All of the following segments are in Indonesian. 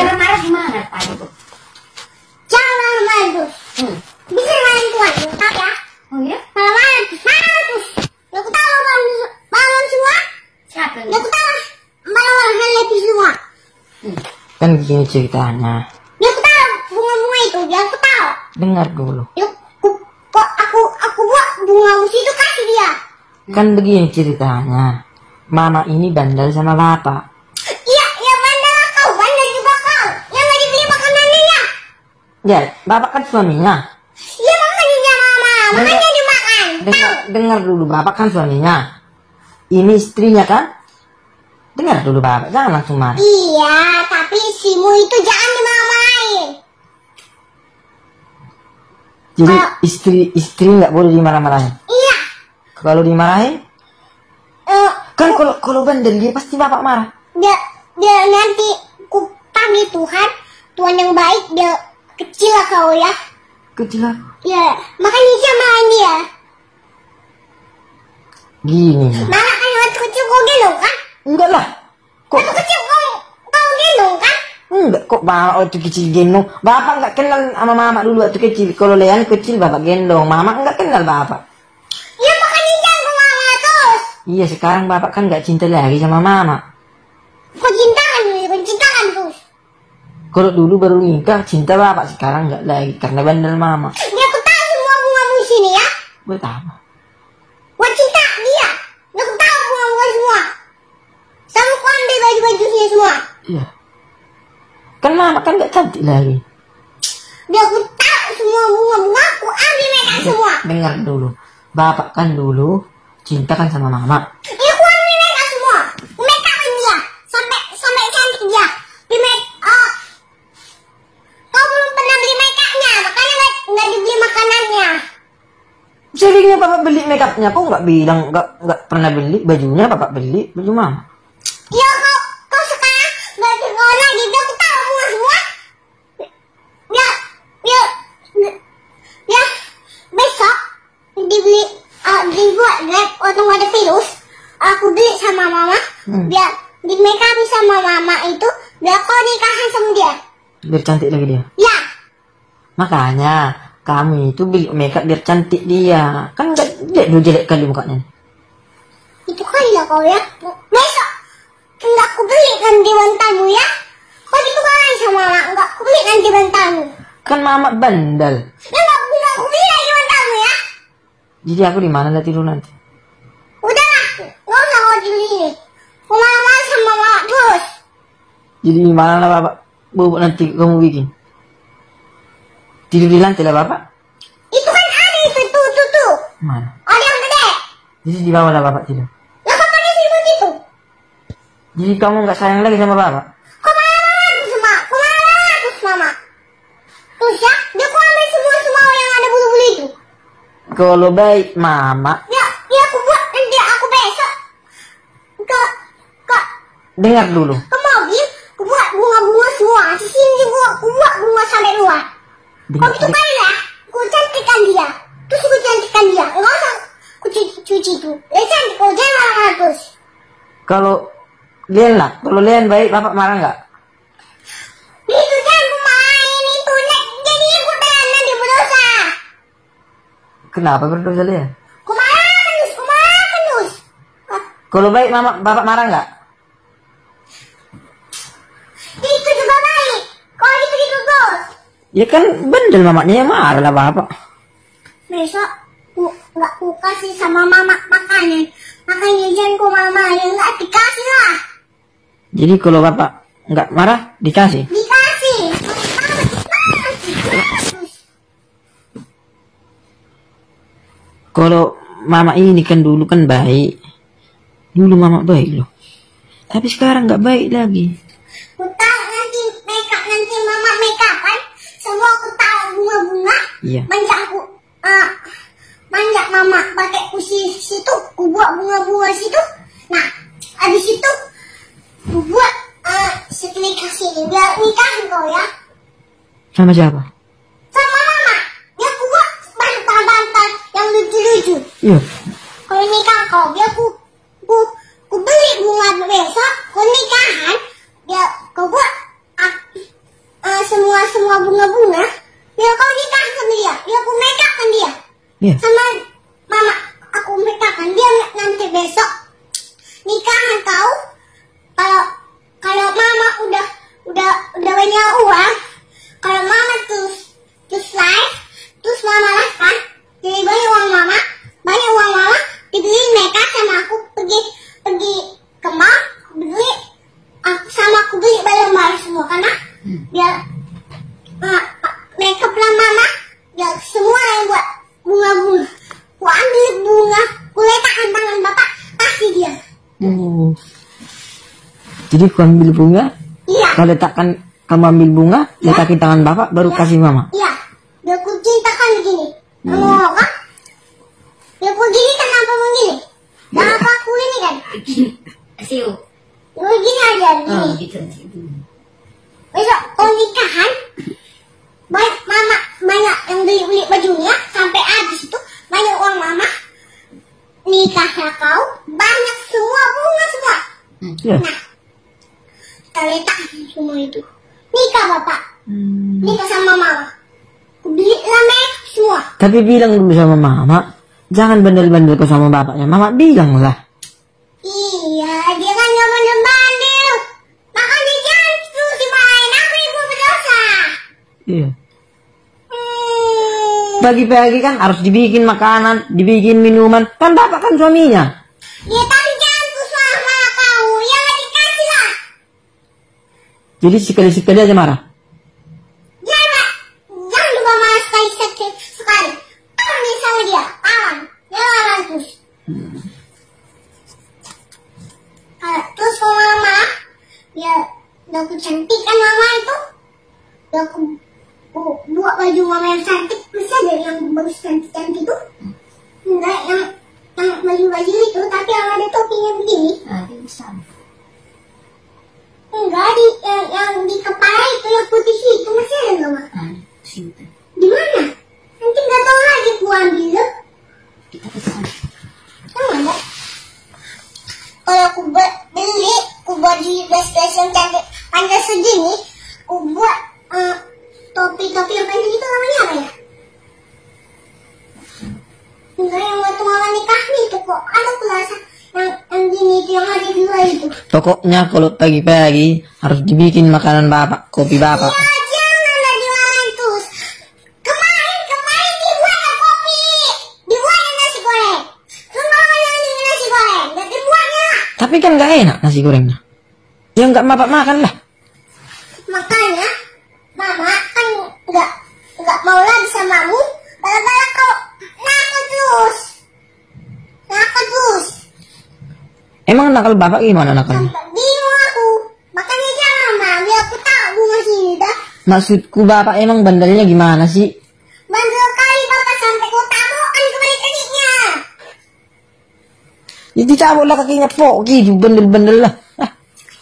marah gimana tadi tuh? Jangan main tuh. Bisa main tuan, tak ya? Oh iya? Malah main tuh. Ya aku tahu bangun semua. Siapa Ya aku tahu malah lebih semua. Kan gini ceritanya. Ya aku tahu bunga-bunga itu, ya aku tahu. Dengar dulu. Ya kok aku buat bunga musi itu kasih dia. Kan begini ceritanya. Mama ini bandel sama bapak. Iya, ya bandel kau, bandel juga kau. Yang nggak dibeli makanannya ya. Ya, bapak kan suaminya. Iya makanannya mama, makanya dimakan. Dengar dulu, bapak kan suaminya. Ini istrinya kan? Dengar dulu bapak, jangan langsung marah. Iya, tapi isimu itu jangan dimarah-marahin. Jadi istri nggak boleh dimarah-marahin. Iya. Kalau dimarahin, kan kalau bandel dia pasti bapak marah. Dia nanti ku panggil Tuhan yang baik, dia kecil lah kau ya. Kecil lah. Ya, makanya jangan dia. Gini. Malah kan waktu kecil kau gendong kan? Enggak lah. Kok Waktu kecil kau gendong kan? enggak kok bapak waktu kecil gendong. Bapak nggak kenal sama mama dulu waktu kecil. Kalau Lean kecil bapak gendong, mama nggak kenal bapak. Ya makanya jangan ke mama terus. Iya sekarang bapak kan nggak cinta lagi sama mama. Kau cintakan terus. Kalau dulu baru nikah cinta bapak, sekarang nggak lagi karena bandel mama. Ya aku tahu semua bunga sini ya. Buat apa? Buat cinta dia. Ya aku tahu bunga semua. Sama kau ambil baju-bajunya semua. Iya. Kan mama kan nggak cantik lagi. Dia aku tahu semua bunga aku ambil mereka semua. Dengar dulu, bapak kan dulu cinta kan sama mama. Ya aku ambil mereka semua. Make upin dia sampai cantik dia. Kau belum pernah beli make upnya, makanya nggak dibeli makanannya. Seringnya bapak beli make upnya, kok nggak bilang nggak pernah beli bajunya, bapak beli baju mama. Ya kau sekarang baju kau lagi, dia aku tahu bunga semua. Ya besok dibuat lab waktu nggak ada virus. Aku beli sama mama, biar di make up sama mama itu, biar kau nikahan sama dia. Biar cantik lagi dia. Ya. Makanya kamu itu beli make up biar cantik dia. Kan nggak jelek kali mukanya. Itu kali lah kau ya. Besok enggak aku beli nanti bantamu ya. Kau gitu kali sama mama, enggak aku beli nanti bantamu. Kan mama bandel. Ya enggak aku beli lagi bantamu ya. Jadi aku di mana tidur nanti? Udahlah, nggak usah kau di sini. Kau marah sama mama terus. Jadi di mana lah bapak? Bubuk nanti kamu bikin. Tidur di lantai lah bapak? Itu kan ada itu tuh. Mana? Ada yang gede. Jadi di bawah lah bapak tidur. Ya kau pakai selimut itu. Jadi kamu nggak sayang lagi sama bapak? Kau marah terus mama. Terus ya, dia kau ambil semua yang ada bulu-bulu itu. Kalau baik mama. Ya aku buat nanti aku besok ke Dengar dulu. mobil, aku buat bunga-bunga semua. Di sini aku buat bunga sampai luar. Kau gitu kali lah, aku cantikkan dia. Terus aku cantikkan dia. Enggak usah aku cuci itu. Ya cantik, kau jangan marah terus. Kalau Lian baik bapak marah nggak? Itu jangan main itu. Jadi aku nanti berdosa. Kenapa berdosa Lian? Kau marah terus. Kalau baik bapak marah nggak? Itu juga baik. Kau gitu terus. Ya kan bandel mamanya yang marah lah bapak. Besok nggak aku kasih sama mama makanan. Makanya jangan ku mama yang nggak dikasih lah. Jadi kalau bapak nggak marah dikasih? Dikasih. Kalau mama ini kan dulu kan baik. Dulu mama baik loh. Tapi sekarang nggak baik lagi. Aku tahu nanti mama make up kan. Semua aku tahu bunga-bunga. Iya. Manja mama pakai kursi situ. Aku buat bunga-bunga situ. Nah, habis itu aku buat setrika sini. Biar nikahin kau ya. Sama siapa? Sama mama. Ya aku buat bantal-bantal yang lucu-lucu. Iya. Kalau nikah kau, biar aku beli bunga besok. Kau nikahan, biar kau buat kau bunga-bunga, biar kau nikah sama dia, biar aku make up kan dia. Iya. Sama mama, aku make up kan dia nanti besok nikahan kau. Kalau mama udah banyak uang, kalau mama terus live, terus mama live kan, jadi banyak uang mama, dibeli make up sama aku pergi ke mall, beli aku beli barang-barang semua karena biar make up lah mama, biar semua yang buat bunga-bunga, aku ambil bunga, aku letakkan tangan bapak, kasih dia. Jadi aku ambil bunga, Iya. kau letakkan, kamu ambil bunga, letakin tangan bapak, baru kasih mama. Iya, biar aku cintakan begini. Kamu kan? Biar aku gini kan apa begini? Dan apa aku ini kan? Siu. Begini aja begini. Gitu. Besok kau nikahan, banyak yang beli bajunya sampai habis itu banyak uang mama. Nikahnya kau banyak semua bunga semua. Iya. Nah, kita letak semua itu. Nikah bapak, nikah sama mama. Aku belilah make semua. Tapi bilang dulu sama mama, jangan bandel-bandel kau sama bapaknya. Mama bilang lah. Iya, dia kan gak bandel-bandel. Makanya jangan terus dimarahin, aku ibu berdosa. Iya. Pagi-pagi kan harus dibikin makanan, dibikin minuman. Kan bapak kan suaminya. Ya tapi jangan terus marah kau, ya gak dikasih lah. Jadi sekali-sekali aja marah. Jangan lupa marah sekali. Kalau misalnya dia, dia lawan terus. Terus kalau mama, ya udah aku cantik kan mama itu. Udah aku buat baju mama yang cantik, masih ada yang bagus cantik-cantik itu. Enggak yang baju-baju itu, tapi yang ada topinya begini. Bisa. Enggak, yang di kepala itu, yang putih itu masih ada mama. Simpen. Di mana? Nanti nggak tahu lagi aku ambil. Kita pesan. Yang mana? Kalau aku beli, aku baju best-best yang cantik panjang segini, aku buat topi-topi yang panjang itu namanya apa ya? Enggak, yang waktu mama nikah nih itu kok ada kurasa yang gini itu yang ada dua itu. Pokoknya kalau pagi-pagi harus dibikin makanan bapak, kopi bapak. Ya janganlah jualan terus. Kemarin dibuatnya kopi, dibuatnya nasi goreng. Kemarin nasi goreng, nggak dibuatnya. Tapi kan nggak enak nasi gorengnya. Ya nggak bapak makan lah. Makanya mama kan nggak mau lagi samamu. Gara-gara kau nakal terus. Emang nakal bapak gimana nakalnya? Sampai bingung aku. Makanya jangan mama, biar aku tahu bunga sini dah. Maksudku bapak emang bandelnya gimana sih? Bandel kali bapak sampai kau tabokan kembali kakinya. Ya dicabut lah kakinya pok gitu, bandel-bandel lah.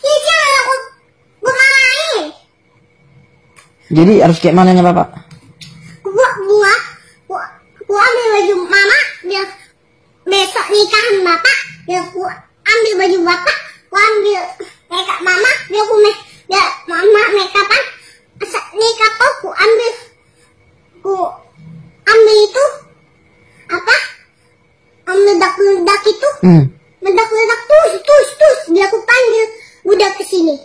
Ya jangan aku marahin. Jadi harus kayak mananya bapak? Buat bunga, aku ambil baju mama, biar besok nikahan bapak, biar aku ambil baju bapak, aku ambil makeup mama, biar mama makeupan, nikah aku ambil itu apa? Meledak-ledak itu, meledak-ledak tus, biar aku panggil budak ke sini.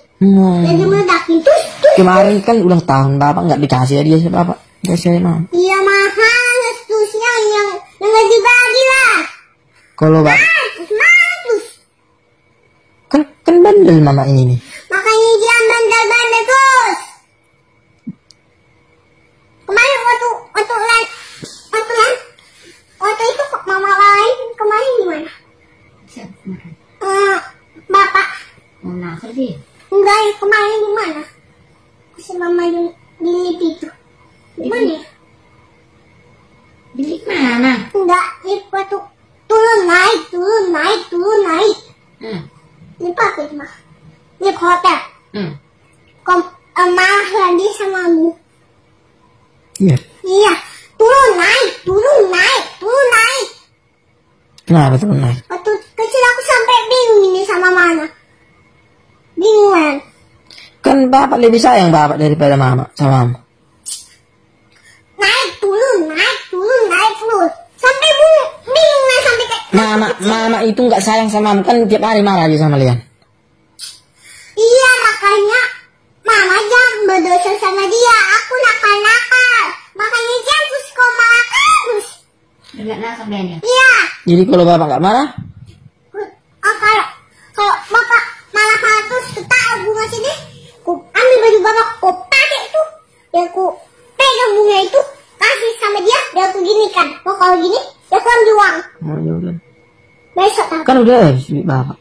Jadi meledakin tus. Kemarin kan ulang tahun bapak nggak dikasih dia sama bapak, dikasih mama. Iya mahal tusnya yang nggak dibagi lah. Kalau bapak Matus. kan bandel mama ini nih. Makanya dia bandel terus. Kemarin waktu itu mama lain kemarin gimana? Siapa kemarin? Bapak. Mau nakal dia. Enggak, kemarin gimana? Si mama di lift itu. Gimana? Bilik mana? Enggak, lift waktu turun naik. Lift apa itu mah? Lift hotel. Marah lagi sama aku. Iya. Iya, turun naik. Kenapa tuh naik? Waktu kecil aku sampai bingung ini sama mana. Bingungan. Kan bapak lebih sayang bapak daripada mama sama mama. Mama itu nggak sayang sama kamu, kan tiap hari marah aja sama Lian. Iya, makanya mama jangan berdosa sama dia. Aku nakal-nakal. Makanya jangan terus kau marah terus. Enggak nakal Ben ya? Iya. Jadi kalau bapak nggak marah, Kalau bapak marah-marah terus ketahui bunga sini, ku ambil baju bapak, ku pakai tuh, ya ku pegang bunga itu, kasih sama dia, dia aku gini kan. Mau kalau gini, ya aku ambil uang. oh, ya udah. Besok tak. Kan udah habis duit bapak.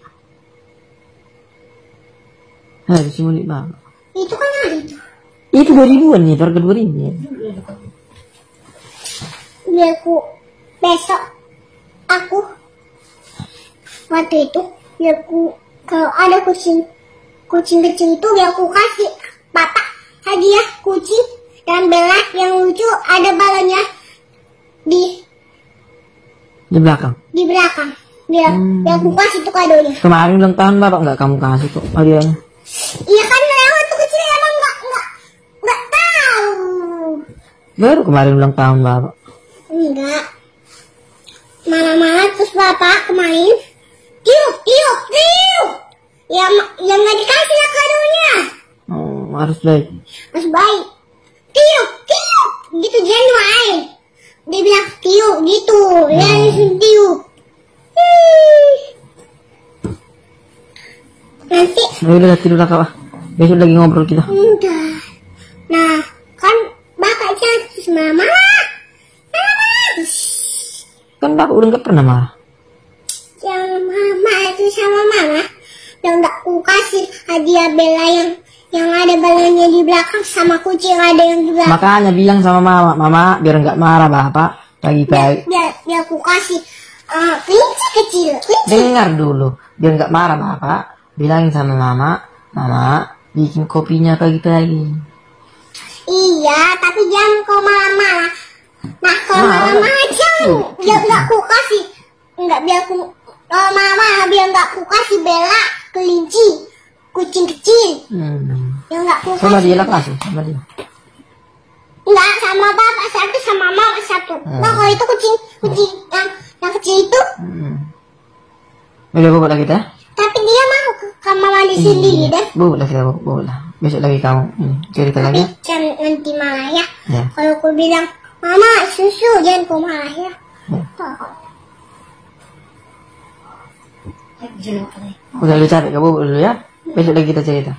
Habis semua duit bapak. Itu kan ada itu. Itu 2000-an nih, harga 2000 ya. Biar aku besok aku waktu itu biar aku kalau ada kucing kecil itu biar aku kasih bapak hadiah kucing dan Bella yang lucu ada balonnya di belakang. biar aku kasih tuh kadonya. Kemarin ulang tahun bapak nggak kamu kasih kok hadiahnya. Iya kan lewat tuh kecil emang nggak tahu. Baru kemarin ulang tahun bapak. Enggak. Malah terus bapak kemarin tiup. Yang nggak dikasih lah kadonya. Oh, harus baik. Mas baik. Tiup. Gitu genuine. Dia bilang tiup gitu. Ya langsung tiup. Nanti. Udah tidur lah kak. Besok lagi ngobrol kita. Udah. Nah, kan bapak jangan terus mama. Kan bapak udah nggak pernah marah. Yang mama itu sama mama yang nggak aku kasih hadiah Bella yang ada balonnya di belakang sama kucing ada yang di belakang. Makanya bilang sama mama biar nggak marah bapak pagi-pagi. Biar aku kasih kelinci kecil. Dengar dulu, biar nggak marah bapak. Bilangin sama mama bikin kopinya pagi-pagi. Iya, tapi jangan kau marah-marah. Nah, kalau marah-marah jangan. Biar nggak aku kasih. Biar aku mama biar nggak aku kasih Bella kelinci kucing kecil. Yang nggak aku kasih. Sama dia lah kasih, sama dia. Enggak, sama bapak satu sama mama satu. Nah, kalau itu kucing yang kecil itu. Udah bawa lagi kita. Tapi dia mau ke kamar mandi sendiri dah. Bawa lah kita bawa lah. Besok lagi kamu cerita lagi. Jangan nanti marah ya. Ya. Kalau aku bilang mama susu jangan kau marah ya. Jelek kali. Udah lu capek kamu dulu ya. Besok lagi kita cerita.